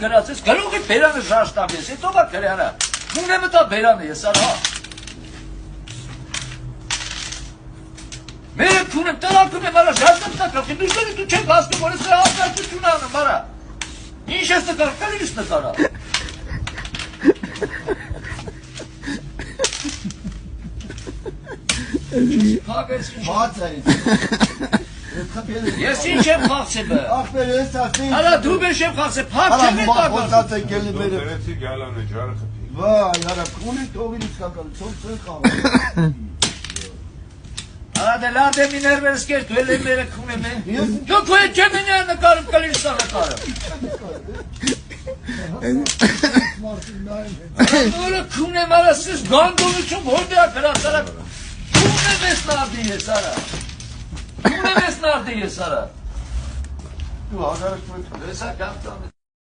գրած ես, գրողի բերանը շաշտավ ես, հետո բա գրյանը, մուն է մտա բերանը ես, արա։ Մերը կունեմ, տրակում եմ, արա, շաշտավ տակրախի, դու չեմ հասնում, որ ես հաստատություն անում, արա։ Ինչ ես նկար, կլինիս նկարա։ Ես ինչ եմ խաղցել բը։ Արա դու բեշ եմ խաղցել, փակ չեմ եմ տակալ։ Վերեցի գալան է ջարը խպի։ Վայ, արա, կունի տողին իսկական, ծով ծեն խաղը։ Արա դե լավ դե մի ներվերս կեր, դու էլ եմ մերը կունեմ է։ Դու քո է չեմ ինյա նկարում կլինս սա նկարը։ Որը կունեմ արա սիս գանդոնություն որդե ա գրած արա։ Կունեմ ես նարդի ես արա։ Կունեմ ես նարդի ես արա։ Դու հազարը կունեմ։ Դեսա կամ տանը։